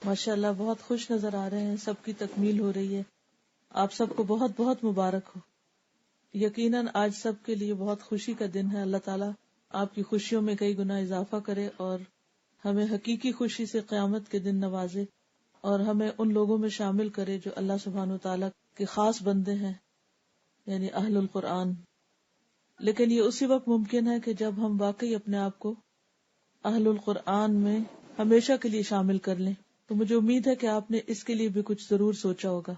ماشاءاللہ بہت خوش نظر آ رہے ہیں، سب کی تکمیل ہو رہی ہے. آپ سب کو بہت بہت مبارک ہو. یقیناً آج سب کے لیے بہت خوشی کا دن ہے. اللہ تعالیٰ آپ کی خوشیوں میں کئی گنا اضافہ کرے اور ہمیں حقیقی خوشی سے قیامت کے دن نوازے، اور ہمیں ان لوگوں میں شامل کرے جو اللہ سبحانہ وتعالیٰ کے خاص بندے ہیں، یعنی اہل القرآن. لیکن یہ اسی وقت ممکن ہے کہ جب ہم واقعی اپنے آپ کو اہل القرآن میں ہمیشہ کے لیے شامل کر لیں. تو مجھے امید ہے کہ آپ نے اس کے لیے بھی کچھ ضرور سوچا ہوگا.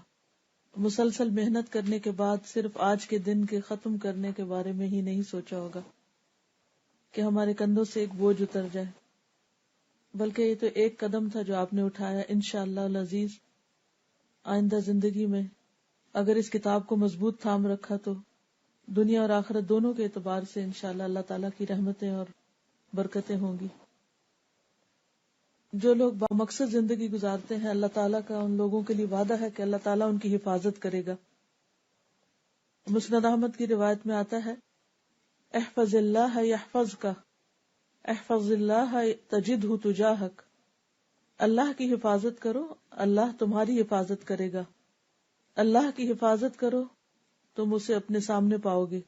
مسلسل محنت کرنے کے بعد صرف آج کے دن کے ختم کرنے کے بارے میں ہی نہیں سوچا ہوگا کہ ہمارے کندھوں سے ایک بوجھ اتر جائے، بلکہ یہ تو ایک قدم تھا جو آپ نے اٹھایا. انشاءاللہ العزیز آئندہ زندگی میں اگر اس کتاب کو مضبوط تھام رکھا تو دنیا اور آخرت دونوں کے اعتبار سے انشاءاللہ اللہ تعالیٰ کی رحمتیں اور برکتیں ہوں گی. جو لوگ بامقصد زندگی گزارتے ہیں، اللہ تعالیٰ کا ان لوگوں کے لیے وعدہ ہے کہ اللہ تعالیٰ ان کی حفاظت کرے گا. مسند احمد کی روایت میں آتا ہے، احفظ اللہ یحفظک، احفظ اللہ تجدہ تجاہک. اللہ کی حفاظت کرو، اللہ تمہاری حفاظت کرے گا. اللہ کی حفاظت کرو، تم اسے اپنے سامنے پاؤ گے.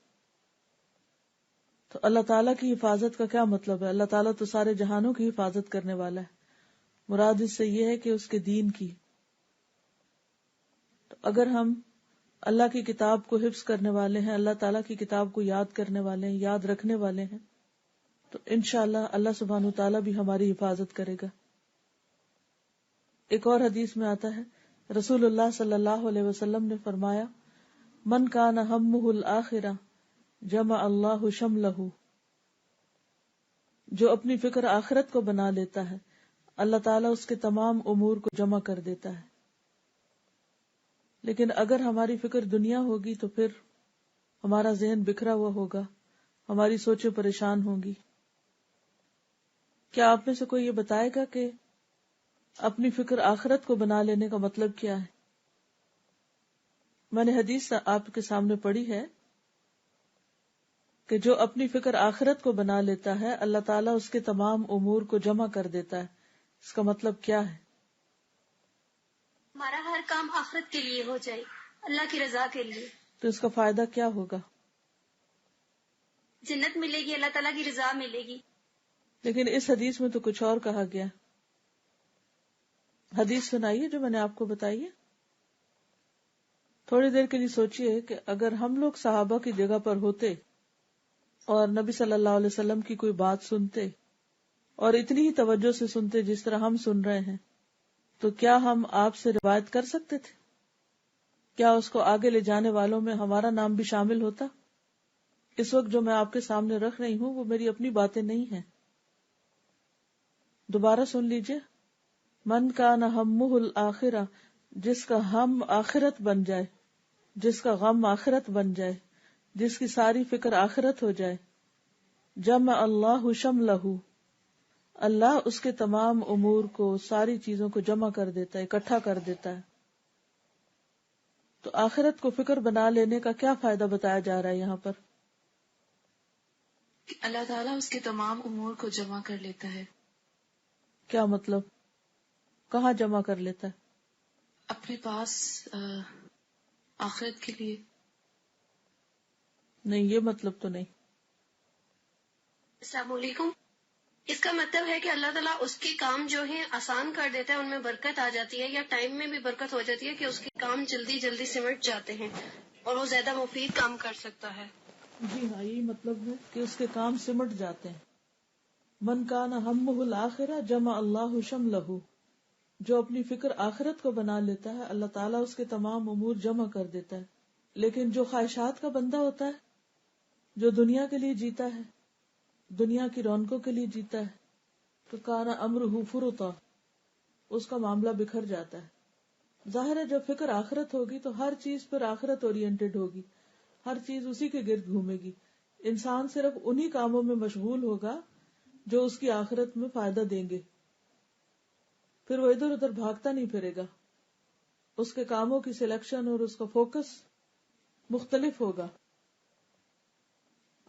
تو اللہ تعالیٰ کی حفاظت کا کیا مطلب ہے؟ اللہ تعالیٰ تو سارے جہانوں کی حفاظت کرنے والا ہے. مراد اس سے یہ ہے کہ اس کے دین کی. تو اگر ہم اللہ کی کتاب کو حفظ کرنے والے ہیں، اللہ تعالیٰ کی کتاب کو یاد کرنے والے ہیں، یاد رکھنے والے ہیں، تو انشاءاللہ اللہ سبحانہ وتعالیٰ بھی ہماری حفاظت کرے گا. ایک اور حدیث میں آتا ہے، رسول اللہ صلی اللہ علیہ وسلم نے فرمایا، من کان ہمہ الآخرہ جمع اللہ شملہ. جو اپنی فکر آخرت کو بنا لیتا ہے، اللہ تعالیٰ اس کے تمام امور کو جمع کر دیتا ہے. لیکن اگر ہماری فکر دنیا ہوگی تو پھر ہمارا ذہن بکھرا ہوا ہوگا، ہماری سوچیں پریشان ہوں گی. کیا آپ میں سے کوئی یہ بتائے گا کہ اپنی فکر آخرت کو بنا لینے کا مطلب کیا ہے؟ میں نے حدیث آپ کے سامنے پڑھی ہے کہ جو اپنی فکر آخرت کو بنا لیتا ہے، اللہ تعالیٰ اس کے تمام امور کو جمع کر دیتا ہے. اس کا مطلب کیا ہے؟ ہمارا ہر کام آخرت کے لیے ہو جائے، اللہ کی رضا کے لیے. تو اس کا فائدہ کیا ہوگا؟ جنت ملے گی، اللہ تعالیٰ کی رضا ملے گی. لیکن اس حدیث میں تو کچھ اور کہا گیا. حدیث سنائیے جو میں نے آپ کو بتائی ہے. تھوڑی دیر کے لیے سوچئے کہ اگر ہم لوگ صحابہ کی جگہ پر ہوتے اور نبی صلی اللہ علیہ وسلم کی کوئی بات سنتے اور اتنی ہی توجہ سے سنتے جس طرح ہم سن رہے ہیں، تو کیا ہم آپ سے روایت کر سکتے تھے؟ کیا اس کو آگے لے جانے والوں میں ہمارا نام بھی شامل ہوتا؟ اس وقت جو میں آپ کے سامنے رکھ رہی ہوں وہ میری اپنی باتیں نہیں ہیں. دوبارہ سن لیجئے. من کان ہمہ الآخرہ، جس کا ہم آخرت بن جائے، جس کا غم آخرت بن جائے، جس کی ساری فکر آخرت ہو جائے، جمع اللہ شملہ، اللہ اس کے تمام امور کو، ساری چیزوں کو جمع کر دیتا ہے، اکٹھا کر دیتا ہے. تو آخرت کو فکر بنا لینے کا کیا فائدہ بتایا جا رہا ہے یہاں پر؟ اللہ تعالیٰ اس کے تمام امور کو جمع کر لیتا ہے. کیا مطلب؟ کہاں جمع کر لیتا ہے؟ اپنے پاس آخرت کے لیے. نہیں، یہ مطلب تو نہیں. السلام علیکم. اس کا مطلب ہے کہ اللہ تعالیٰ اس کے کام جو ہیں آسان کر دیتا ہے، ان میں برکت آ جاتی ہے، یا ٹائم میں بھی برکت ہو جاتی ہے کہ اس کے کام جلدی جلدی سمٹ جاتے ہیں اور وہ زیادہ مفید کام کر سکتا ہے. جی ہاں، یہی مطلب ہے کہ اس کے کام سمٹ جاتے ہیں. من کان ہمہ الآخرہ جمع اللہ شملہ. جو اپنی فکر آخرت کو بنا لیتا ہے، اللہ تعالیٰ اس کے تمام امور جمع کر دیتا ہے. لیکن جو خواہشات کا بندہ ہوتا ہے، جو دنیا کے لیے جیتا ہے، دنیا کی رونقوں کے لیے جیتا ہے، تو کان امرہ فرطا، اس کا معاملہ بکھر جاتا ہے. ظاہر ہے جب فکر آخرت ہوگی تو ہر چیز پر آخرت اورینٹڈ ہوگی، ہر چیز اسی کے گرد گھومے گی. انسان صرف انہی کاموں میں مشغول ہوگا جو اس کی آخرت میں فائدہ دیں گے. پھر وہ ادھر ادھر بھاگتا نہیں پھرے گا. اس کے کاموں کی سلیکشن اور اس کا فوکس مختلف ہوگا.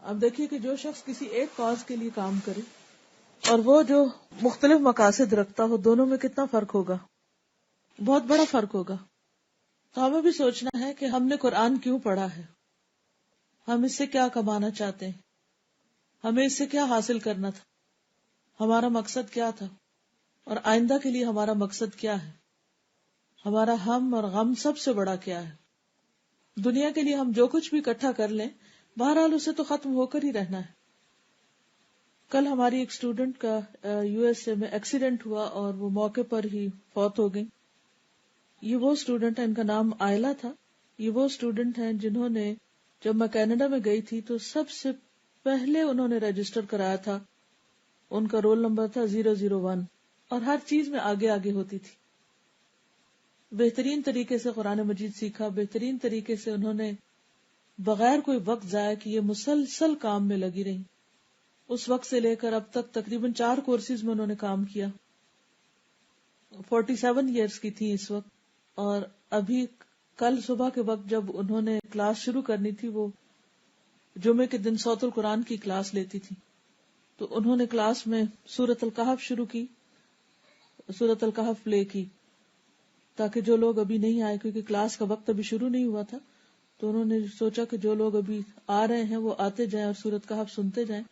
اب دیکھیے کہ جو شخص کسی ایک کاز کے لیے کام کرے اور وہ جو مختلف مقاصد رکھتا ہو، دونوں میں کتنا فرق ہوگا. بہت بڑا فرق ہوگا. تو ہمیں بھی سوچنا ہے کہ ہم نے قرآن کیوں پڑھا ہے، ہم اس سے کیا کمانا چاہتے ہیں، ہمیں اس سے کیا حاصل کرنا تھا، ہمارا مقصد کیا تھا، اور آئندہ کے لیے ہمارا مقصد کیا ہے، ہمارا ہم اور غم سب سے بڑا کیا ہے. دنیا کے لیے ہم جو کچھ بھی اکٹھا کر لیں بہرحال اسے تو ختم ہو کر ہی رہنا ہے. کل ہماری ایک اسٹوڈنٹ کا یو ایس اے میں ایکسیڈنٹ ہوا اور وہ موقع پر ہی فوت ہو گئی. یہ وہ اسٹوڈنٹ ہے، ان کا نام آئلہ تھا. یہ وہ اسٹوڈنٹ ہیں جنہوں نے، جب میں کینیڈا میں گئی تھی تو سب سے پہلے انہوں نے رجسٹر کرایا تھا. ان کا رول نمبر تھا 001 اور ہر چیز میں آگے آگے ہوتی تھی. بہترین طریقے سے قرآن مجید سیکھا، بہترین طریقے سے انہوں نے بغیر کوئی وقت ضائع کیے مسلسل کام میں لگی رہی. اس وقت سے لے کر اب تک تقریباً 4 کورسز میں انہوں نے کام کیا. 47 ایئرس کی تھی اس وقت. اور ابھی کل صبح کے وقت جب انہوں نے کلاس شروع کرنی تھی، وہ جمعے کے دن سورۃ القرآن کی کلاس لیتی تھی. تو انہوں نے کلاس میں سورۃ الکہف شروع کی، سورۃ الکہف پلے کی، تاکہ جو لوگ ابھی نہیں آئے، کیونکہ کلاس کا وقت ابھی شروع نہیں ہوا تھا، تو انہوں نے سوچا کہ جو لوگ ابھی آ رہے ہیں وہ آتے جائیں اور سورۃ کہف سنتے جائیں.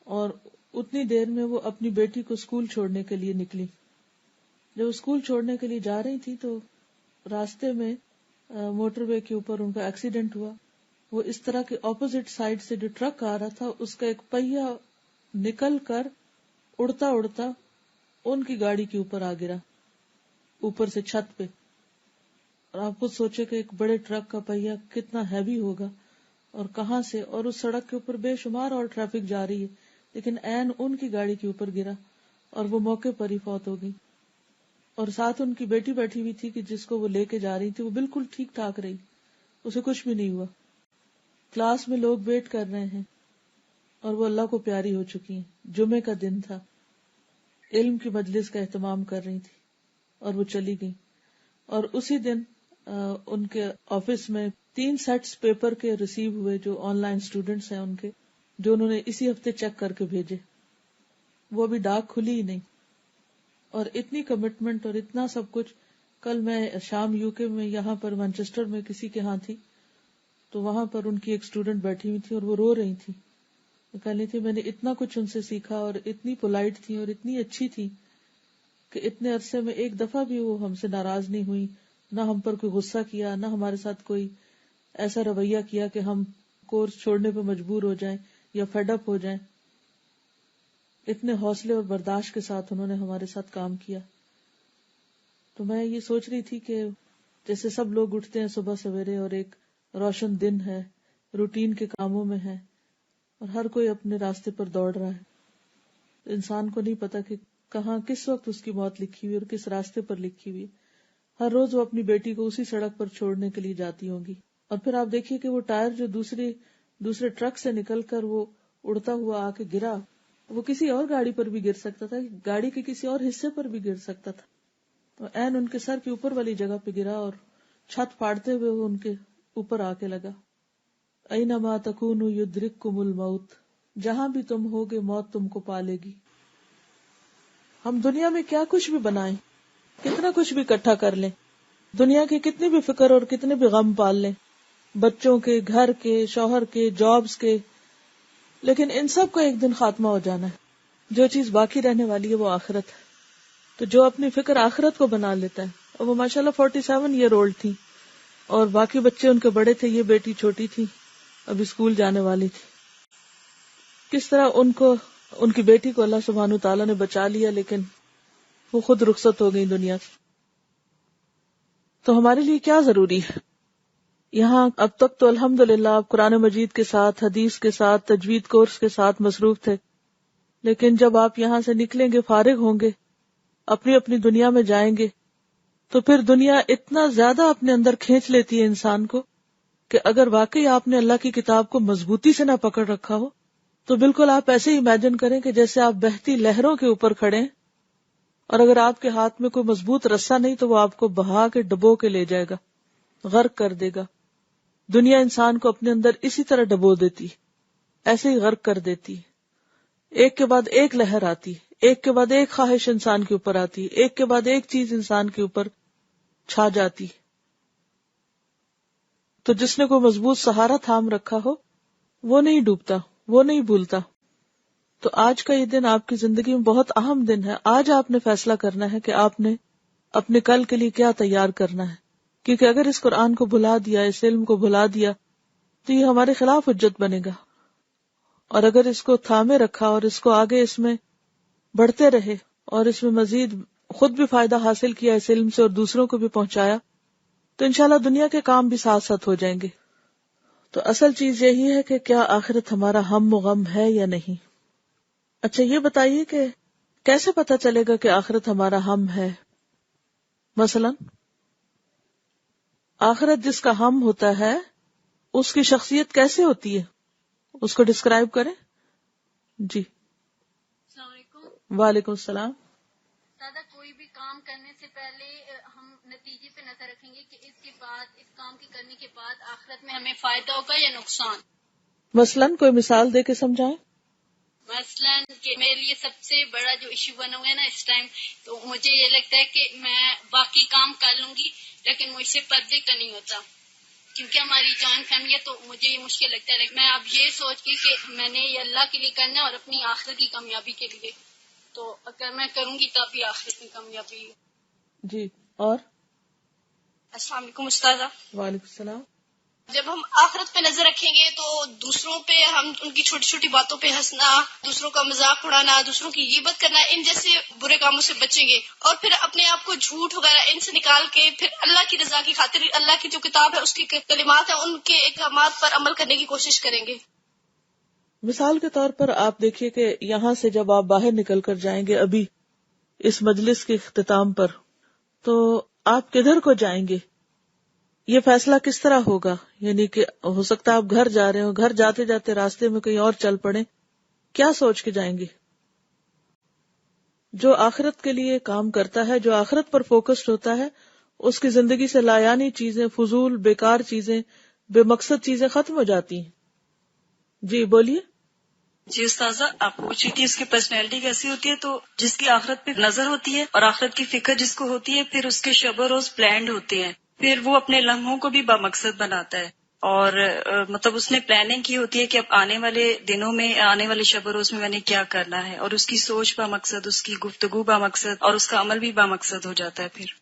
اور اتنی دیر میں وہ اپنی بیٹی کو اسکول چھوڑنے کے لیے نکلی. جب اسکول چھوڑنے کے لیے جا رہی تھی تو راستے میں موٹر وے کے اوپر ان کا ایکسیڈنٹ ہوا. وہ اس طرح کے اپوزٹ سائڈ سے جو ٹرک آ رہا تھا اس کا ایک پہیا نکل کر اڑتا اڑتا ان کی گاڑی کے اوپر آ گرا، اوپر سے چھت پہ. اور آپ خود سوچے کہ ایک بڑے ٹرک کا پہیا کتنا ہیوی ہوگا اور کہاں سے، اور اس سڑک کے اوپر بے شمار اور ٹریفک جا رہی ہے، لیکن عین ان کی گاڑی کے اوپر گرا اور وہ موقع پر ہی فوت ہو گئی. اور ساتھ ان کی بیٹی بیٹھی ہوئی تھی کہ جس کو وہ لے کے جا رہی تھی، وہ بالکل ٹھیک ٹھاک رہی، اسے کچھ بھی نہیں ہوا. کلاس میں لوگ ویٹ کر رہے ہیں اور وہ اللہ کو پیاری ہو چکی ہیں. جمعے کا دن تھا، علم کی مجلس کا اہتمام کر رہی تھی اور وہ چلی گئی. اور اسی دن ان کے آفس میں 3 سیٹس پیپر کے ریسیو ہوئے، جو آن لائن اسٹوڈنٹس ہیں ان کے، جو انہوں نے اسی ہفتے چیک کر کے بھیجے. وہ ابھی ڈاک کھلی ہی نہیں. اور اتنی کمٹمنٹ اور اتنا سب کچھ. کل میں شام یو کے میں یہاں پر مانچسٹر میں کسی کے ہاں تھی، تو وہاں پر ان کی ایک اسٹوڈنٹ بیٹھی ہوئی تھی اور وہ رو رہی تھی. کہہ رہی تھی میں نے اتنا کچھ ان سے سیکھا اور اتنی پولائٹ تھی اور اتنی اچھی تھی کہ اتنے عرصے میں ایک دفعہ بھی وہ ہم سے ناراض نہیں ہوئی، نہ ہم پر کوئی غصہ کیا، نہ ہمارے ساتھ کوئی ایسا رویہ کیا کہ ہم کورس چھوڑنے پہ مجبور ہو جائیں یا فیڈ اپ ہو جائیں. اتنے حوصلے اور برداشت کے ساتھ انہوں نے ہمارے ساتھ کام کیا. تو میں یہ سوچ رہی تھی کہ جیسے سب لوگ اٹھتے ہیں صبح سویرے اور ایک روشن دن ہے، روٹین کے کاموں میں ہے اور ہر کوئی اپنے راستے پر دوڑ رہا ہے. انسان کو نہیں پتا کہ کہاں کس وقت اس کی موت لکھی ہوئی اور کس راستے پر لکھی ہوئی. ہر روز وہ اپنی بیٹی کو اسی سڑک پر چھوڑنے کے لیے جاتی ہوں گی. اور پھر آپ دیکھیے کہ وہ ٹائر جو دوسرے ٹرک سے نکل کر وہ اڑتا ہوا آ کے گرا، وہ کسی اور گاڑی پر بھی گر سکتا تھا، گاڑی کے کسی اور حصے پر بھی گر سکتا تھا. تو عین ان کے سر کے اوپر والی جگہ پہ گرا اور چھت پھاڑتے ہوئے وہ ان کے اوپر آ کے لگا. اینما تکونوا یدرککم الموت، جہاں بھی تم ہوگے موت تم کو پالے گی. ہم دنیا میں کیا کچھ بھی بنائیں، کتنا کچھ بھی اکٹھا کر لیں، دنیا کے کتنی بھی فکر اور کتنے بھی غم پال لیں، بچوں کے، گھر کے، شوہر کے، جابز کے، لیکن ان سب کا ایک دن خاتمہ ہو جانا ہے. جو چیز باقی رہنے والی ہے وہ آخرت ہے. تو جو اپنی فکر آخرت کو بنا لیتا ہے، اور وہ ماشاءاللہ 47 ایئر اولڈ تھی اور باقی بچے ان کے بڑے تھے، یہ بیٹی چھوٹی تھی، ابھی اسکول جانے والی تھی. کس طرح ان کی بیٹی کو اللہ سبحانہ تعالیٰ نے بچا لیا، لیکن وہ خود رخصت ہو گئی دنیا سے. تو ہمارے لیے کیا ضروری ہے یہاں؟ اب تک تو الحمدللہ آپ قرآن مجید کے ساتھ، حدیث کے ساتھ، تجوید کورس کے ساتھ مصروف تھے، لیکن جب آپ یہاں سے نکلیں گے، فارغ ہوں گے، اپنی اپنی دنیا میں جائیں گے، تو پھر دنیا اتنا زیادہ اپنے اندر کھینچ لیتی ہے انسان کو کہ اگر واقعی آپ نے اللہ کی کتاب کو مضبوطی سے نہ پکڑ رکھا ہو تو بالکل آپ ایسے ہی امیجن کریں کہ جیسے آپ بہتی لہروں کے اوپر کھڑے ہیں، اور اگر آپ کے ہاتھ میں کوئی مضبوط رسہ نہیں تو وہ آپ کو بہا کے ڈبو کے لے جائے گا، غرق کر دے گا. دنیا انسان کو اپنے اندر اسی طرح ڈبو دیتی، ایسے ہی غرق کر دیتی. ایک کے بعد ایک لہر آتی، ایک کے بعد ایک خواہش انسان کے اوپر آتی، ایک کے بعد ایک چیز انسان کے اوپر چھا جاتی. تو جس نے کوئی مضبوط سہارا تھام رکھا ہو وہ نہیں ڈوبتا، وہ نہیں بھولتا. تو آج کا یہ دن آپ کی زندگی میں بہت اہم دن ہے. آج آپ نے فیصلہ کرنا ہے کہ آپ نے اپنے کل کے لیے کیا تیار کرنا ہے، کیونکہ اگر اس قرآن کو بھلا دیا، اس علم کو بھلا دیا تو یہ ہمارے خلاف حجت بنے گا. اور اگر اس کو تھامے رکھا اور اس کو آگے اس میں بڑھتے رہے اور اس میں مزید خود بھی فائدہ حاصل کیا اس علم سے اور دوسروں کو بھی پہنچایا تو انشاءاللہ دنیا کے کام بھی ساتھ ساتھ ہو جائیں گے. تو اصل چیز یہی ہے کہ کیا آخرت ہمارا ہم و غم ہے یا نہیں. اچھا یہ بتائیے کہ کیسے پتا چلے گا کہ آخرت ہمارا ہم ہے؟ مثلا آخرت جس کا ہم ہوتا ہے اس کی شخصیت کیسے ہوتی ہے، اس کو ڈسکرائب کریں. جی السلام علیکم. وعلیکم السلام. دادا کوئی بھی کام کرنے سے پہلے ہم نتیجے پہ نظر رکھیں گے کہ اس کے بعد، اس کام کے کرنے کے بعد آخرت میں ہمیں فائدہ ہوگا یا نقصان. مثلا کوئی مثال دے کے سمجھائیں. مثلا کہ میرے لیے سب سے بڑا جو ایشو بنا ہوا ہے نا اس ٹائم، تو مجھے یہ لگتا ہے کہ میں باقی کام کر لوں گی لیکن مجھ سے پردے کا نہیں ہوتا، کیونکہ ہماری جوائنٹ فیملی ہے تو مجھے یہ مشکل لگتا ہے. لیکن میں اب یہ سوچ کے کہ میں نے یہ اللہ کے لیے کرنا ہے اور اپنی آخرت کی کامیابی کے لیے، تو اگر میں کروں گی تب بھی آخرت کی کامیابی. جی اور السلام علیکم استاذہ. وعلیکم السلام. جب ہم آخرت پہ نظر رکھیں گے تو دوسروں پہ ہم ان کی چھوٹی چھوٹی باتوں پہ ہنسنا، دوسروں کا مذاق اڑانا، دوسروں کی غیبت کرنا، ان جیسے برے کاموں سے بچیں گے اور پھر اپنے آپ کو جھوٹ وغیرہ ان سے نکال کے پھر اللہ کی رضا کی خاطر اللہ کی جو کتاب ہے اس کی کلمات ہیں ان کے احکامات پر عمل کرنے کی کوشش کریں گے. مثال کے طور پر آپ دیکھیے کہ یہاں سے جب آپ باہر نکل کر جائیں گے ابھی اس مجلس کے اختتام پر، تو آپ کدھر کو جائیں گے، یہ فیصلہ کس طرح ہوگا. یعنی کہ ہو سکتا ہے آپ گھر جا رہے ہو، گھر جاتے جاتے راستے میں کہیں اور چل پڑیں، کیا سوچ کے جائیں گے. جو آخرت کے لیے کام کرتا ہے، جو آخرت پر فوکسڈ ہوتا ہے، اس کی زندگی سے لایانی چیزیں، فضول بیکار چیزیں، بے مقصد چیزیں ختم ہو جاتی ہیں. جی بولیے. جی استاذہ، آپ پوچھ رہی تھی اس کی پرسنالٹی کیسی ہوتی ہے. تو جس کی آخرت پہ نظر ہوتی ہے اور آخرت کی فکر جس کو ہوتی ہے، پھر اس کے شب و روز پلانڈ ہوتے ہیں، پھر وہ اپنے لمحوں کو بھی بامقصد بناتا ہے. اور مطلب اس نے پلاننگ کی ہوتی ہے کہ اب آنے والے دنوں میں، آنے والے شب و روز میں میں نے کیا کرنا ہے، اور اس کی سوچ بامقصد، اس کی گفتگو بامقصد اور اس کا عمل بھی بامقصد ہو جاتا ہے. پھر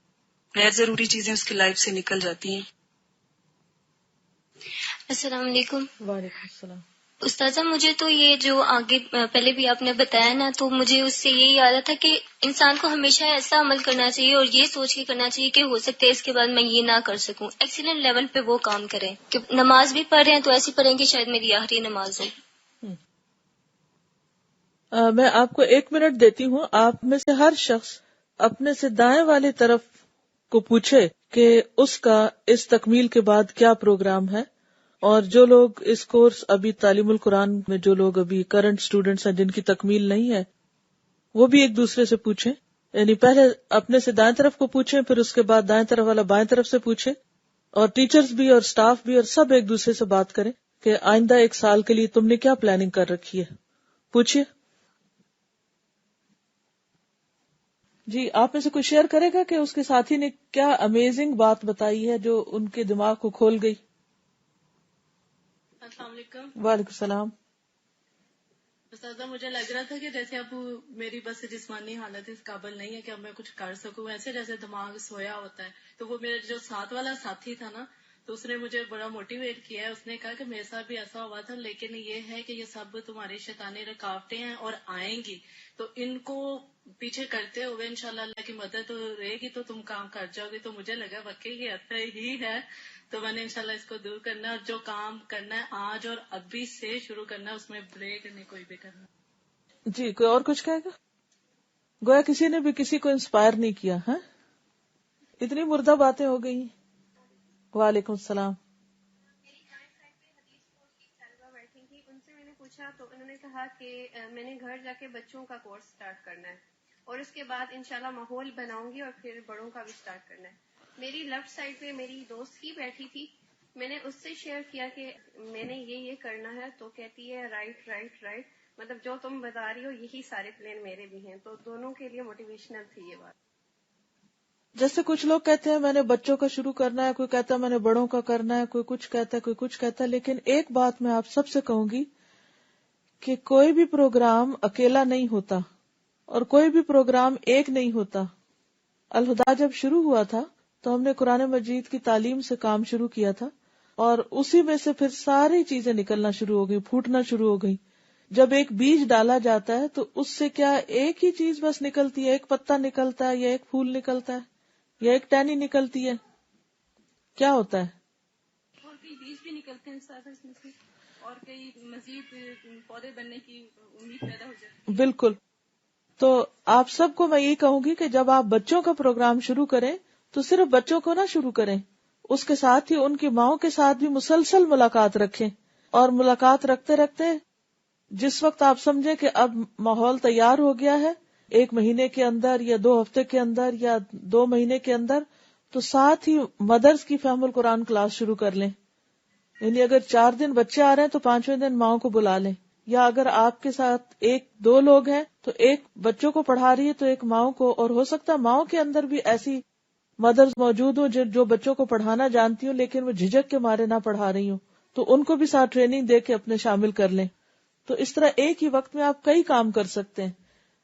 غیر ضروری چیزیں اس کی لائف سے نکل جاتی ہیں. السلام علیکم. وعلیکم السلام. استاذہ مجھے تو یہ جو آگے پہلے بھی آپ نے بتایا نا، تو مجھے اس سے یہی آ رہا تھا کہ انسان کو ہمیشہ ایسا عمل کرنا چاہیے اور یہ سوچ کے کرنا چاہیے کہ ہو سکتا ہے اس کے بعد میں یہ نہ کر سکوں. ایکسیلنٹ لیول پہ وہ کام کریں کہ نماز بھی پڑھ رہے ہیں تو ایسی پڑھیں کہ شاید میری آخری نماز ہو. میں آپ کو 1 منٹ دیتی ہوں. آپ میں سے ہر شخص اپنے سے دائیں والی طرف کو پوچھے کہ اس کا اس تکمیل کے بعد کیا پروگرام ہے. اور جو لوگ اس کورس ابھی تعلیم القرآن میں، جو لوگ ابھی کرنٹ سٹوڈنٹس ہیں جن کی تکمیل نہیں ہے، وہ بھی ایک دوسرے سے پوچھیں. یعنی پہلے اپنے سے دائیں طرف کو پوچھیں، پھر اس کے بعد دائیں طرف والا بائیں طرف سے پوچھے. اور ٹیچرز بھی اور سٹاف بھی اور سب ایک دوسرے سے بات کریں کہ آئندہ 1 سال کے لیے تم نے کیا پلاننگ کر رکھی ہے. پوچھیے. جی آپ میں سے کوئی شیئر کرے گا کہ اس کے ساتھی نے کیا امیزنگ بات بتائی ہے جو ان کے دماغ کو کھول گئی. السلام علیکم. وعلیکم السلام. استاذہ مجھے لگ رہا تھا کہ جیسے اب میری بس جسمانی حالت اس قابل نہیں ہے کہ اب میں کچھ کر سکوں، ایسے جیسے دماغ سویا ہوتا ہے. تو وہ میرا جو ساتھ والا ساتھی تھا نا، تو اس نے مجھے بڑا موٹیویٹ کیا ہے. اس نے کہا کہ میرے ساتھ بھی ایسا ہوا تھا، لیکن یہ ہے کہ یہ سب تمہاری شیطانی رکاوٹیں ہیں اور آئیں گی، تو ان کو پیچھے کرتے ہوئے انشاءاللہ اللہ کی مدد رہے گی تو تم کام کر جاؤ گے. تو مجھے لگا واقعی یہ ایسا ہی ہے. تو میں نے انشاءاللہ اس کو دور کرنا ہے، اور جو کام کرنا ہے آج اور ابھی سے شروع کرنا ہے، اس میں بریک نہیں کوئی بھی کرنا. جی کوئی اور کچھ کہے گا؟ گویا کسی نے بھی کسی کو انسپائر نہیں کیا. ہاں اتنی مردہ باتیں ہو گئی. وعلیکم السلام. بیٹھی تھی، ان سے میں نے پوچھا تو انہوں نے کہا کہ میں نے گھر جا کے بچوں کا کورس سٹارٹ کرنا ہے اور اس کے بعد انشاءاللہ ماحول بناؤں گی اور پھر بڑوں کا بھی سٹارٹ کرنا ہے. میری لیفٹ سائڈ پہ میری دوست ہی بیٹھی تھی، میں نے اس سے شیئر کیا کہ میں نے یہ کرنا ہے، تو کہتی ہے رائٹ رائٹ رائٹ، مطلب جو تم بتا رہی ہو یہی سارے پلان میرے بھی ہیں. تو دونوں کے لیے موٹیویشنل تھی یہ بات. جیسے کچھ لوگ کہتے ہیں میں نے بچوں کا شروع کرنا ہے، کوئی کہتا ہے میں نے بڑوں کا کرنا ہے، کوئی کچھ کہتا ہے، کوئی کچھ کہتا ہے، لیکن ایک بات میں آپ سب سے کہوں گی کہ کوئی بھی پروگرام اکیلا نہیں ہوتا اور کوئی بھی پروگرام ایک نہیں ہوتا. الہدا جب شروع ہوا تھا تو ہم نے قرآن مجید کی تعلیم سے کام شروع کیا تھا اور اسی میں سے پھر ساری چیزیں نکلنا شروع ہو گئی، پھوٹنا شروع ہو گئی. جب ایک بیج ڈالا جاتا ہے تو اس سے کیا ایک ہی چیز بس نکلتی ہے، ایک پتا نکلتا ہے یا ایک پھول نکلتا ہے یا ایک ٹہنی نکلتی ہے؟ کیا ہوتا ہے؟ اور کئی بیج بھی نکلتے ہیں اس میں سے، اور کئی مزید پودے بننے کی امید پیدا ہو جاتی ہے. بالکل. تو آپ سب کو میں یہ کہوں گی کہ جب آپ بچوں کا پروگرام شروع کریں تو صرف بچوں کو نہ شروع کریں، اس کے ساتھ ہی ان کی ماؤں کے ساتھ بھی مسلسل ملاقات رکھیں، اور ملاقات رکھتے رکھتے جس وقت آپ سمجھیں کہ اب ماحول تیار ہو گیا ہے، 1 مہینے کے اندر یا 2 ہفتے کے اندر یا 2 مہینے کے اندر، تو ساتھ ہی مدرس کی فہم القرآن کلاس شروع کر لیں. یعنی اگر 4 دن بچے آ رہے ہیں تو 5ویں دن ماؤں کو بلا لیں، یا اگر آپ کے ساتھ 1-2 لوگ ہیں تو ایک بچوں کو پڑھا رہی ہے تو ایک ماؤں کو، اور ہو سکتا ہے ماؤں کے اندر بھی ایسی مدرس موجود ہوں جو بچوں کو پڑھانا جانتی ہوں لیکن وہ جھجک کے مارے نہ پڑھا رہی ہوں، تو ان کو بھی ساتھ ٹریننگ دے کے اپنے شامل کر لیں. تو اس طرح ایک ہی وقت میں آپ کئی کام کر سکتے ہیں.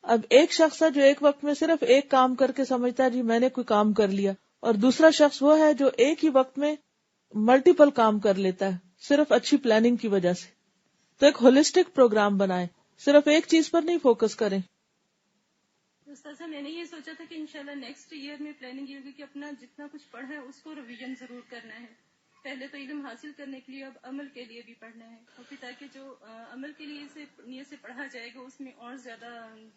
اب ایک شخص ہے جو ایک وقت میں صرف ایک کام کر کے سمجھتا ہے جی میں نے کوئی کام کر لیا، اور دوسرا شخص وہ ہے جو ایک ہی وقت میں ملٹیپل کام کر لیتا ہے صرف اچھی پلاننگ کی وجہ سے. تو ایک ہولسٹک پروگرام بنائیں، صرف ایک چیز پر نہیں فوکس کریں. استاذہ میں نے یہ سوچا تھا کہ انشاءاللہ نیکسٹ ایئر میں پلاننگ یہ ہوگی کہ اپنا جتنا کچھ پڑھا ہے اس کو ریویژن ضرور کرنا ہے. پہلے تو علم حاصل کرنے کے لیے اب عمل کے لیے بھی پڑھنا ہے، اور پھر تاکہ جو عمل کے لیے نیت سے پڑھا جائے گا اس میں اور زیادہ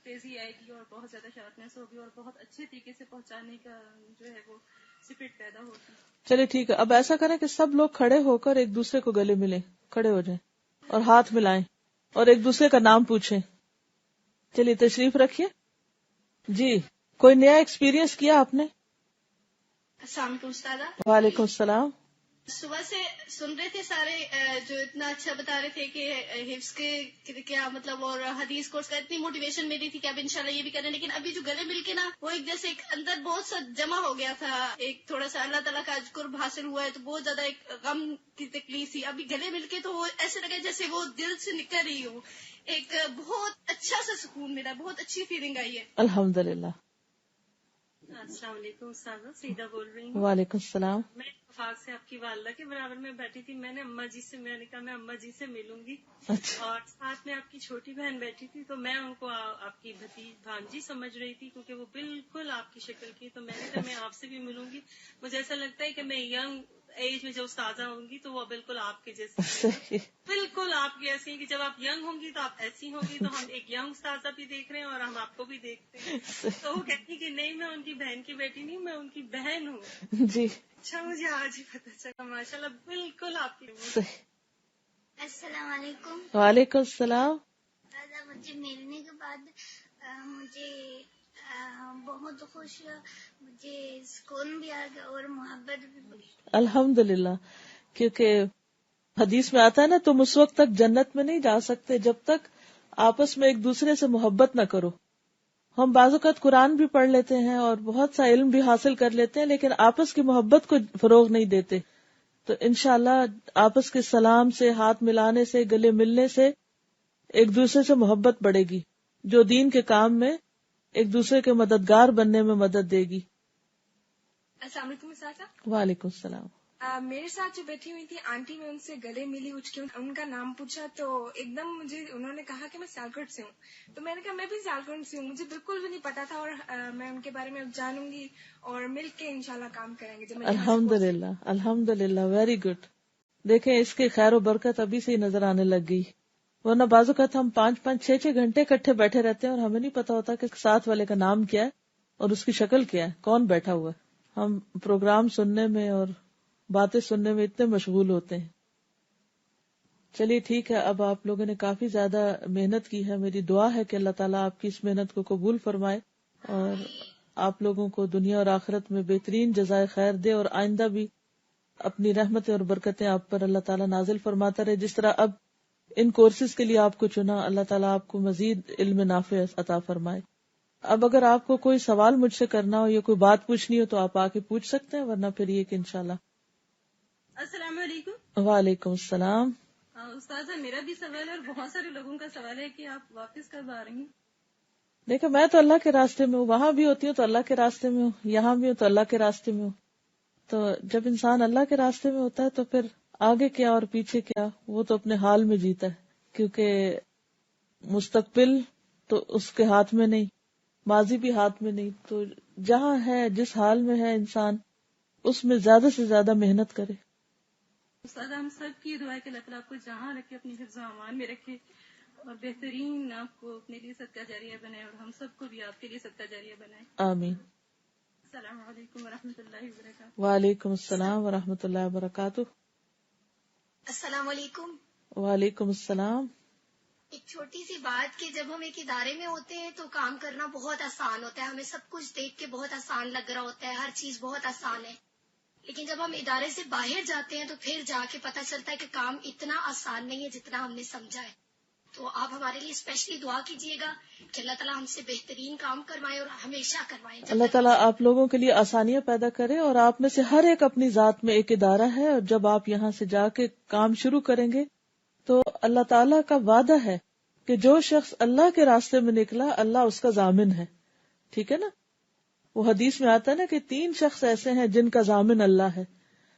تیزی آئے گی اور بہت زیادہ شارپنیس ہوگی اور بہت اچھے طریقے سے پہنچانے کا جو ہے وہ اسپرٹ پیدا ہوگی. چلے ٹھیک ہے، اب ایسا کریں کہ سب لوگ کھڑے ہو کر ایک دوسرے کو گلے ملیں، کھڑے ہو جائیں اور ہاتھ ملائیں اور ایک دوسرے کا نام پوچھیں. چلیے تشریف رکھیے. جی کوئی نیا ایکسپیرینس کیا آپ نے؟ السلام علیکم استاذہ. وعلیکم السلام. صبح سے سن رہے تھے سارے جو اتنا اچھا بتا رہے تھے کہ حفظ کے کیا مطلب، اور حدیث کورس کا اتنی موٹیویشن میری تھی کہ اب انشاءاللہ یہ بھی کریں. لیکن ابھی جو گلے مل کے نا وہ ایک جیسے ایک اندر بہت سا جمع ہو گیا تھا، ایک تھوڑا سا اللہ تعالیٰ کا قرب حاصل ہوا ہے تو بہت زیادہ ایک غم کی تکلیف تھی. ابھی گلے مل کے تو وہ ایسے لگے جیسے وہ دل سے نکل رہی ہو، ایک بہت اچھا سا سکون ملا، بہت اچھی فیلنگ آئی ہے. الحمدللہ. السلام علیکم استاذہ، سیدھا بول رہی ہوں. وعلیکم السلام. میں اتفاق سے آپ کی والدہ کے برابر میں بیٹھی تھی. میں نے اماں جی سے میں نے کہا میں اماں جی سے ملوں گی، اور ساتھ میں آپ کی چھوٹی بہن بیٹھی تھی تو میں ان کو آپ کی بھانجی سمجھ رہی تھی کیونکہ وہ بالکل آپ کی شکل کی. تو میں نے کہا میں آپ سے بھی ملوں گی. مجھے ایسا لگتا ہے کہ میں ینگ ایج میں جو استاذہ ہوں گی تو وہ بالکل آپ کے جیسی، بالکل آپ کی ایسی کہ جب آپ ینگ ہوں گی تو آپ ایسی ہوں گی. تو ہم ایک ینگ استاذہ بھی دیکھ رہے ہیں اور ہم آپ کو بھی دیکھتے ہیں. تو وہ کہتی کہ نہیں میں ان کی بہن کی بیٹی نہیں، میں ان کی بہن ہوں. جی اچھا مجھے آج ہی پتہ چلا، ماشاءاللہ بالکل آپ کی. السلام علیکم. وعلیکم السلام. مجھے ملنے کے بعد مجھے بہت خوش، مجھے سکون بھی آ گیا اور محبت بھی. الحمدللہ. کیونکہ حدیث میں آتا ہے نا تم اس وقت تک جنت میں نہیں جا سکتے جب تک آپس میں ایک دوسرے سے محبت نہ کرو. ہم بعض اوقات قرآن بھی پڑھ لیتے ہیں اور بہت سا علم بھی حاصل کر لیتے ہیں لیکن آپس کی محبت کو فروغ نہیں دیتے. تو انشاءاللہ آپس کے سلام سے، ہاتھ ملانے سے، گلے ملنے سے ایک دوسرے سے محبت بڑھے گی جو دین کے کام میں ایک دوسرے کے مددگار بننے میں مدد دے گی. السلام علیکم اساتذہ. وعلیکم السلام. میرے ساتھ جو بیٹھی ہوئی تھی آنٹی، میں ان سے گلے ملی، اٹھ کے ان کا نام پوچھا تو ایک دم مجھے انہوں نے کہا کہ میں سیالکوٹ سے ہوں. تو میں نے کہا میں بھی سیالکوٹ سے ہوں. مجھے بالکل بھی نہیں پتا تھا، اور میں ان کے بارے میں جانوں گی اور مل کے انشاءاللہ کام کریں گے. الحمدللہ الحمدللہ. Very good. دیکھیں اس کی خیر و برکت ابھی سے ہی نظر آنے لگ گئی، ورنہ بعض اوقات ہم 5-5 6-6 گھنٹے اکٹھے بیٹھے رہتے ہیں اور ہمیں نہیں پتا ہوتا کہ ساتھ والے کا نام کیا ہے اور اس کی شکل کیا ہے، کون بیٹھا ہوا ہے. ہم پروگرام سننے میں اور باتیں سننے میں اتنے مشغول ہوتے ہیں. چلیے ٹھیک ہے، اب آپ لوگوں نے کافی زیادہ محنت کی ہے. میری دعا ہے کہ اللہ تعالیٰ آپ کی اس محنت کو قبول فرمائے اور آپ لوگوں کو دنیا اور آخرت میں بہترین جزائے خیر دے، اور آئندہ بھی اپنی رحمتیں اور برکتیں آپ پر اللہ تعالیٰ نازل فرماتا رہے. جس طرح اب ان کورسز کے لیے آپ کو چنا، اللہ تعالیٰ آپ کو مزید علم نافع عطا فرمائے. اب اگر آپ کو کوئی سوال مجھ سے کرنا ہو یا کوئی بات پوچھنی ہو تو آپ آ کے پوچھ سکتے ہیں، ورنہ پھر یہ کہ انشاءاللہ. السلام علیکم. وعلیکم السلام. استاذہ میرا بھی سوال ہے اور بہت سارے لوگوں کا سوال ہے کہ آپ واپس کب آ رہی ہیں؟ دیکھیں میں تو اللہ کے راستے میں ہوں، وہاں بھی ہوتی ہوں تو اللہ کے راستے میں ہوں، یہاں بھی ہوں تو اللہ کے راستے میں ہوں. تو جب انسان اللہ کے راستے میں ہوتا ہے تو پھر آگے کیا اور پیچھے کیا وہ تو اپنے حال میں جیتا ہے، کیونکہ مستقبل تو اس کے ہاتھ میں نہیں، ماضی بھی ہاتھ میں نہیں. تو جہاں ہے جس حال میں ہے انسان اس میں زیادہ سے زیادہ محنت کرے. استاد ہم سب کی دعا ہے کہ اللہ تعالیٰ آپ کو جہاں رکھے اپنی حفظ و امان میں رکھے اور بہترین آپ کو اپنے لیے صدقہ جاریہ بنائے اور ہم سب کو بھی آپ کے لیے صدقہ جاریہ بنائے. آمین. السلام علیکم ورحمۃ اللہ وبرکاتہ. وعلیکم السلام ورحمۃ اللہ وبرکاتہ. السلام علیکم. وعلیکم السلام. ایک چھوٹی سی بات کہ جب ہم ایک ادارے میں ہوتے ہیں تو کام کرنا بہت آسان ہوتا ہے، ہمیں سب کچھ دیکھ کے بہت آسان لگ رہا ہوتا ہے، ہر چیز بہت آسان ہے. لیکن جب ہم ادارے سے باہر جاتے ہیں تو پھر جا کے پتہ چلتا ہے کہ کام اتنا آسان نہیں ہے جتنا ہم نے سمجھا ہے. تو آپ ہمارے لیے اسپیشلی دعا کیجیے گا کہ اللہ تعالیٰ ہم سے بہترین کام کروائے اور ہمیشہ کروائے. اللہ تعالیٰ آپ لوگوں کے لیے آسانیاں پیدا کرے، اور آپ میں سے ہر ایک اپنی ذات میں ایک ادارہ ہے، اور جب آپ یہاں سے جا کے کام شروع کریں گے تو اللہ تعالیٰ کا وعدہ ہے کہ جو شخص اللہ کے راستے میں نکلا اللہ اس کا ضامن ہے. ٹھیک ہے نا؟ وہ حدیث میں آتا ہے نا کہ 3 شخص ایسے ہیں جن کا ضامن اللہ ہے.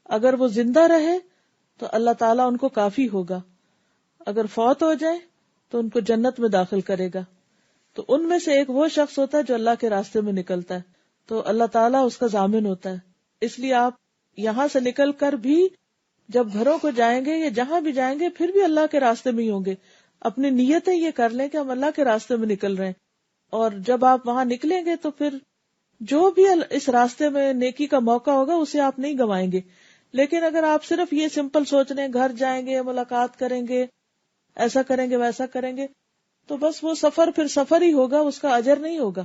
اگر وہ زندہ رہے تو اللہ تعالیٰ ان کو کافی ہوگا، اگر فوت ہو جائے تو ان کو جنت میں داخل کرے گا. تو ان میں سے ایک وہ شخص ہوتا ہے جو اللہ کے راستے میں نکلتا ہے، تو اللہ تعالیٰ اس کا ضامن ہوتا ہے. اس لیے آپ یہاں سے نکل کر بھی جب گھروں کو جائیں گے یا جہاں بھی جائیں گے پھر بھی اللہ کے راستے میں ہی ہوں گے. اپنی نیتیں یہ کر لیں کہ ہم اللہ کے راستے میں نکل رہے ہیں، اور جب آپ وہاں نکلیں گے تو پھر جو بھی اس راستے میں نیکی کا موقع ہوگا اسے آپ نہیں گنوائیں گے. لیکن اگر آپ صرف یہ سمپل سوچ رہے ہیں گھر جائیں گے، ملاقات کریں گے، ایسا کریں گے ویسا کریں گے، تو بس وہ سفر پھر سفر ہی ہوگا، اس کا اجر نہیں ہوگا.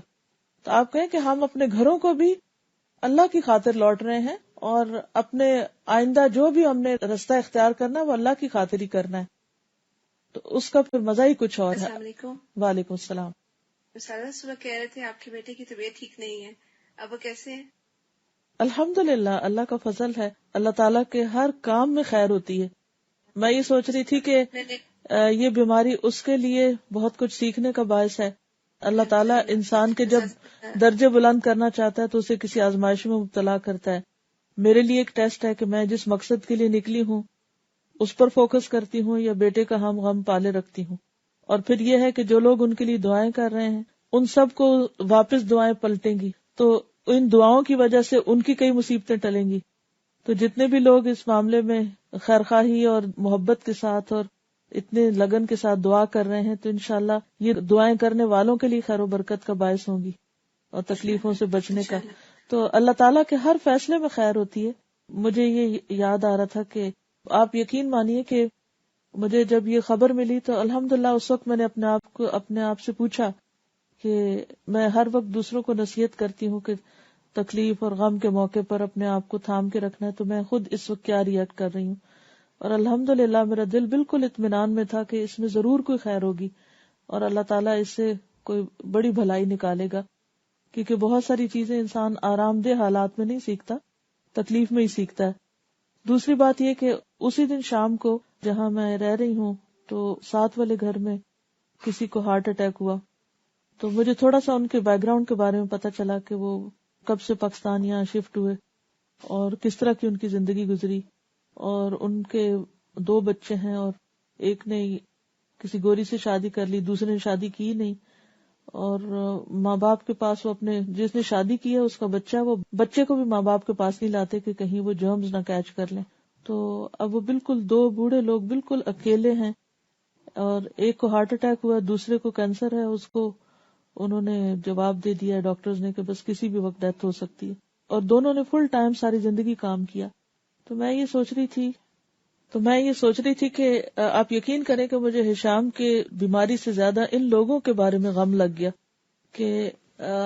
تو آپ کہیں کہ ہم اپنے گھروں کو بھی اللہ کی خاطر لوٹ رہے ہیں، اور اپنے آئندہ جو بھی ہم نے رستہ اختیار کرنا وہ اللہ کی خاطر ہی کرنا ہے، تو اس کا پھر مزہ ہی کچھ اور ہے. السلام علیکم. وعلیکم السلام. سارا صبح کہہ رہے تھے آپ کی بیٹے کی طبیعت ٹھیک نہیں ہے، اب وہ کیسے ہیں؟ الحمدللہ اللہ کا فضل ہے، اللہ تعالیٰ کے ہر کام میں خیر ہوتی ہے. میں یہ سوچ رہی تھی کہ یہ بیماری اس کے لیے بہت کچھ سیکھنے کا باعث ہے. اللہ تعالیٰ انسان کے جب درجے بلند کرنا چاہتا ہے تو اسے کسی آزمائش میں مبتلا کرتا ہے. میرے لیے ایک ٹیسٹ ہے کہ میں جس مقصد کے لیے نکلی ہوں اس پر فوکس کرتی ہوں یا بیٹے کا ہم غم پالے رکھتی ہوں. اور پھر یہ ہے کہ جو لوگ ان کے لیے دعائیں کر رہے ہیں ان سب کو واپس دعائیں پلٹیں گی، تو ان دعاؤں کی وجہ سے ان کی کئی مصیبتیں ٹلیں گی. تو جتنے بھی لوگ اس معاملے میں خیرخواہی اور محبت کے ساتھ اور اتنے لگن کے ساتھ دعا کر رہے ہیں تو انشاءاللہ یہ دعائیں کرنے والوں کے لیے خیر و برکت کا باعث ہوں گی اور تکلیفوں سے بچنے کا. تو اللہ تعالیٰ کے ہر فیصلے میں خیر ہوتی ہے. مجھے یہ یاد آ رہا تھا کہ آپ یقین مانیے کہ مجھے جب یہ خبر ملی تو الحمدللہ اس وقت میں نے اپنے آپ سے پوچھا کہ میں ہر وقت دوسروں کو نصیحت کرتی ہوں کہ تکلیف اور غم کے موقع پر اپنے آپ کو تھام کے رکھنا ہے، تو میں خود اس وقت کیا ریئیکٹ کر رہی ہوں. اور الحمدللہ میرا دل بالکل اطمینان میں تھا کہ اس میں ضرور کوئی خیر ہوگی اور اللہ تعالیٰ اس سے کوئی بڑی بھلائی نکالے گا، کیونکہ بہت ساری چیزیں انسان آرام دہ حالات میں نہیں سیکھتا، تکلیف میں ہی سیکھتا ہے. دوسری بات یہ کہ اسی دن شام کو جہاں میں رہ رہی ہوں تو ساتھ والے گھر میں کسی کو ہارٹ اٹیک ہوا. تو مجھے تھوڑا سا ان کے بیک گراؤنڈ کے بارے میں پتا چلا کہ وہ کب سے پاکستان یہاں شفٹ ہوئے اور کس طرح کی ان کی زندگی گزری. اور ان کے 2 بچے ہیں، اور ایک نے کسی گوری سے شادی کر لی، دوسرے نے شادی کی نہیں، اور ماں باپ کے پاس وہ اپنے جس نے شادی کی ہے اس کا بچہ، وہ بچے کو بھی ماں باپ کے پاس نہیں لاتے کہ کہیں وہ جرمز نہ کیچ کر لیں. تو اب وہ بالکل 2 بوڑھے لوگ بالکل اکیلے ہیں، اور ایک کو ہارٹ اٹیک ہوا، دوسرے کو کینسر ہے. اس کو انہوں نے جواب دے دیا ڈاکٹرز نے کہ بس کسی بھی وقت ڈیتھ ہو سکتی ہے، اور دونوں نے فل ٹائم ساری زندگی کام کیا. تو میں یہ سوچ رہی تھی کہ آپ یقین کریں کہ مجھے ہشام کے بیماری سے زیادہ ان لوگوں کے بارے میں غم لگ گیا کہ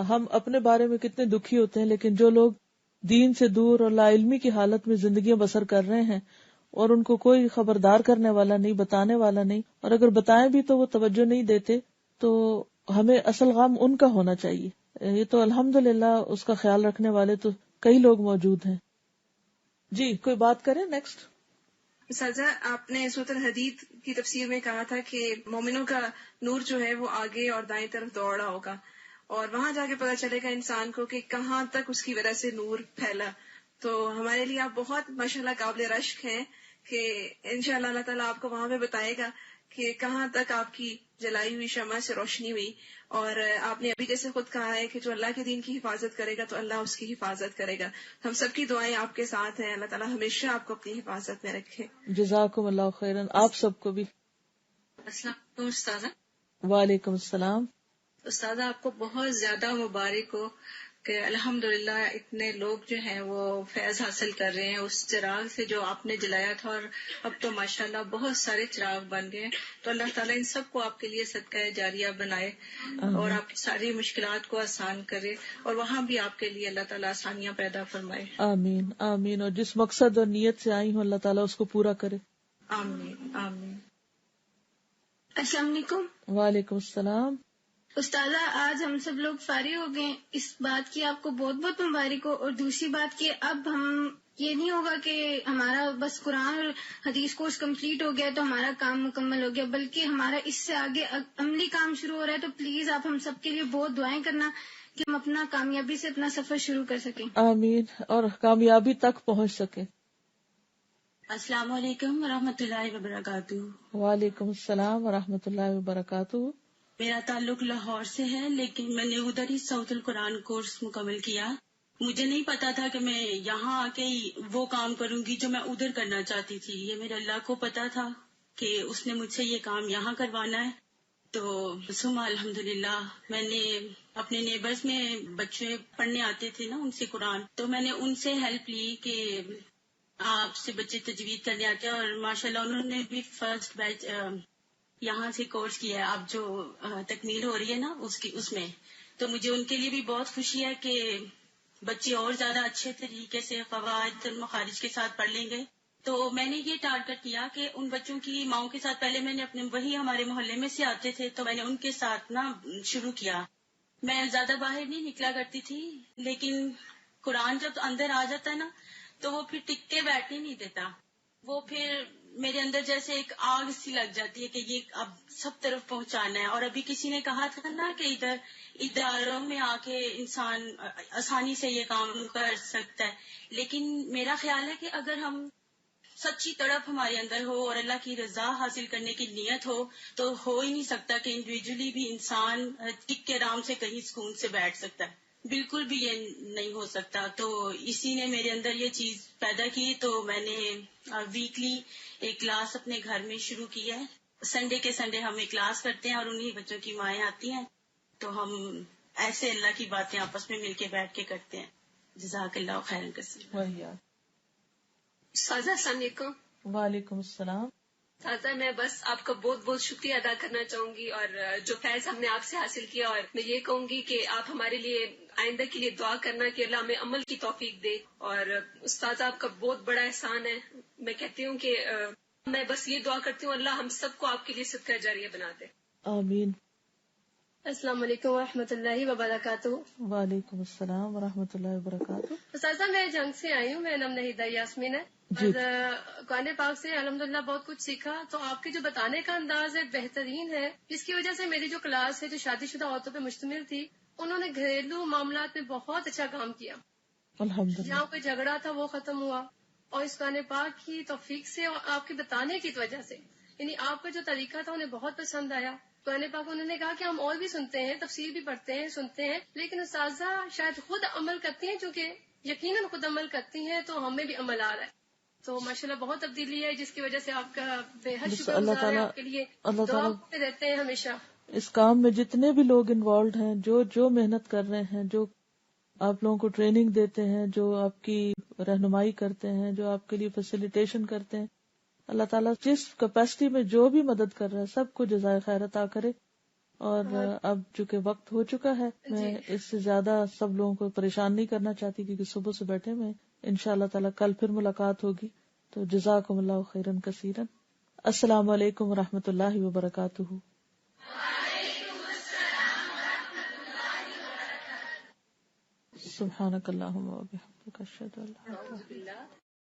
ہم اپنے بارے میں کتنے دکھی ہوتے ہیں، لیکن جو لوگ دین سے دور اور لا علمی کی حالت میں زندگیاں بسر کر رہے ہیں اور ان کو کوئی خبردار کرنے والا نہیں، بتانے والا نہیں، اور اگر بتائیں بھی تو وہ توجہ نہیں دیتے، تو ہمیں اصل غم ان کا ہونا چاہیے یہ تو الحمدللہ اس کا خیال رکھنے والے تو کئی لوگ موجود ہیں. جی کوئی بات کریں نیکسٹ. سازا آپ نے سورۃ الحدید کی تفسیر میں کہا تھا کہ مومنوں کا نور جو ہے وہ آگے اور دائیں طرف دوڑ رہا ہوگا، اور وہاں جا کے پتہ چلے گا انسان کو کہ کہاں تک اس کی وجہ سے نور پھیلا. تو ہمارے لیے آپ بہت ماشاءاللہ قابل رشک ہیں کہ انشاءاللہ اللہ تعالیٰ آپ کو وہاں پہ بتائے گا کہ کہاں تک آپ کی جلائی ہوئی شمع سے روشنی ہوئی. اور آپ نے ابھی جیسے خود کہا ہے کہ جو اللہ کے دین کی حفاظت کرے گا تو اللہ اس کی حفاظت کرے گا. ہم سب کی دعائیں آپ کے ساتھ ہیں، اللہ تعالیٰ ہمیشہ آپ کو اپنی حفاظت میں رکھے. جزاکم اللہ خیرا. آپ سب کو بھی. السلام علیکم استاذہ. وعلیکم السلام. استاذہ آپ کو بہت زیادہ مبارک ہو کہ الحمدللہ اتنے لوگ جو ہیں وہ فیض حاصل کر رہے ہیں اس چراغ سے جو آپ نے جلایا تھا، اور اب تو ماشاءاللہ بہت سارے چراغ بن گئے ہیں. تو اللہ تعالیٰ ان سب کو آپ کے لیے صدقہ جاریہ بنائے اور آپ کی ساری مشکلات کو آسان کرے، اور وہاں بھی آپ کے لیے اللہ تعالیٰ آسانیاں پیدا فرمائے. آمین آمین. اور جس مقصد اور نیت سے آئی ہوں اللہ تعالیٰ اس کو پورا کرے. آمین آمین. السلام علیکم. وعلیکم السلام. استاذہ آج ہم سب لوگ فارغ ہو گئے، اس بات کی آپ کو بہت بہت مبارک ہو. اور دوسری بات کہ اب ہم یہ نہیں ہوگا کہ ہمارا بس قرآن اور حدیث کورس کمپلیٹ ہو گیا تو ہمارا کام مکمل ہو گیا، بلکہ ہمارا اس سے آگے عملی کام شروع ہو رہا ہے. تو پلیز آپ ہم سب کے لیے بہت دعائیں کرنا کہ ہم اپنا کامیابی سے اپنا سفر شروع کر سکیں. آمین. اور کامیابی تک پہنچ سکیں. السلام علیکم ورحمۃ اللہ وبرکاتہ. وعلیکم السلام ورحمۃ اللہ وبرکاتہ. میرا تعلق لاہور سے ہے، لیکن میں نے ادھر ہی سعود القرآن کورس مکمل کیا. مجھے نہیں پتا تھا کہ میں یہاں آ کے وہ کام کروں گی جو میں ادھر کرنا چاہتی تھی. یہ میرے اللہ کو پتا تھا کہ اس نے مجھ سے یہ کام یہاں کروانا ہے. تو ثم الحمدللہ میں نے اپنے نیبرز میں بچے پڑھنے آتے تھے نا ان سے قرآن، تو میں نے ان سے ہیلپ لی کہ آپ سے بچے تجوید کرنے آتے ہیں، اور ماشاءاللہ انہوں نے بھی فرسٹ بیچ یہاں سے کورس کیا ہے. اب جو تکمیل ہو رہی ہے نا اس میں، تو مجھے ان کے لیے بھی بہت خوشی ہے کہ بچے اور زیادہ اچھے طریقے سے قواعد مخارج کے ساتھ پڑھ لیں گے. تو میں نے یہ ٹارگٹ کیا کہ ان بچوں کی ماؤں کے ساتھ، پہلے میں نے اپنے وہی ہمارے محلے میں سے آتے تھے تو میں نے ان کے ساتھ نا شروع کیا. میں زیادہ باہر نہیں نکلا کرتی تھی، لیکن قرآن جب اندر آ جاتا ہے نا تو وہ پھر ٹک کے بیٹھنے نہیں دیتا. وہ پھر میرے اندر جیسے ایک آگ سی لگ جاتی ہے کہ یہ اب سب طرف پہنچانا ہے. اور ابھی کسی نے کہا تھا نا کہ اداروں میں آ کے انسان آسانی سے یہ کام کر سکتا ہے، لیکن میرا خیال ہے کہ اگر ہم سچی تڑپ ہمارے اندر ہو اور اللہ کی رضا حاصل کرنے کی نیت ہو تو ہو ہی نہیں سکتا کہ انڈیویجولی بھی انسان ٹک کے آرام سے کہیں سکون سے بیٹھ سکتا ہے. بالکل بھی یہ نہیں ہو سکتا. تو اسی نے میرے اندر یہ چیز پیدا کی. تو میں نے ویکلی ایک کلاس اپنے گھر میں شروع کی ہے. سنڈے کے سنڈے ہم ایک کلاس کرتے ہیں اور انہی بچوں کی مائیں آتی ہیں، تو ہم ایسے اللہ کی باتیں آپس میں مل کے بیٹھ کے کرتے ہیں. جزاک اللہ خیرا کثیرا. سازا السلام علیکم. وعلیکم السلام. سازا میں بس آپ کا بہت بہت شکریہ ادا کرنا چاہوں گی، اور جو فیض ہم نے آپ سے حاصل کیا، اور میں یہ کہوں گی کہ آپ ہمارے لیے آئندہ کے لیے دعا کرنا کہ اللہ ہمیں عمل کی توفیق دے. اور استاد آپ کا بہت بڑا احسان ہے. میں کہتی ہوں کہ میں بس یہ دعا کرتی ہوں اللہ ہم سب کو آپ کے لیے صدقہ جاریہ بنا دے. آمین. السلام علیکم ورحمۃ اللہ وبرکاتہ. وعلیکم السلام ورحمۃ اللہ وبرکاتہ. استاذہ میں جنگ سے آئی ہوں، میرا نام نہیدہ یاسمین ہے. اور قرآن پاک سے الحمدللہ بہت کچھ سیکھا. تو آپ کے جو بتانے کا انداز ہے بہترین ہے، جس کی وجہ سے میری جو کلاس ہے جو شادی شدہ عورتوں پہ مشتمل تھی، انہوں نے گھریلو معاملات میں بہت اچھا کام کیا. الحمدللہ. جہاں کوئی جھگڑا تھا وہ ختم ہوا، اور اس قرآن پاک کی توفیق سے اور آپ کے بتانے کی وجہ سے، یعنی آپ کا جو طریقہ تھا انہیں بہت پسند آیا. قرآن پاک انہوں نے کہا کہ ہم اور بھی سنتے ہیں، تفسیر بھی پڑھتے ہیں، سنتے ہیں، لیکن استاذہ شاید خود عمل کرتی ہیں، چونکہ یقیناً خود عمل کرتی ہیں تو ہمیں بھی عمل آ رہا ہے. تو ماشاءاللہ بہت تبدیلی ہے، جس کی وجہ سے آپ کا بے حد شکر گزار ہے. آپ کے لیے دعا میں رہتے ہیں ہمیشہ. اس کام میں جتنے بھی لوگ انوالوڈ ہیں، جو محنت کر رہے ہیں، جو آپ لوگوں کو ٹریننگ دیتے ہیں، جو آپ کی رہنمائی کرتے ہیں، جو آپ کے لیے فیسیلیٹیشن کرتے ہیں، اللہ تعالیٰ جس کیپیسٹی میں جو بھی مدد کر رہا ہے سب کو جزائے خیر عطا کرے. اور اب چونکہ وقت ہو چکا ہے، میں اس سے زیادہ سب لوگوں کو پریشان نہیں کرنا چاہتی، کیونکہ صبح سے بیٹھے میں انشاءاللہ تعالیٰ کل پھر ملاقات ہوگی. تو جزاکم اللہ خیرا کثیرا. السلام علیکم ورحمۃ اللہ وبرکاتہ. سبحانک اللہم و بحمدک اشہد ان لا الہ الا انت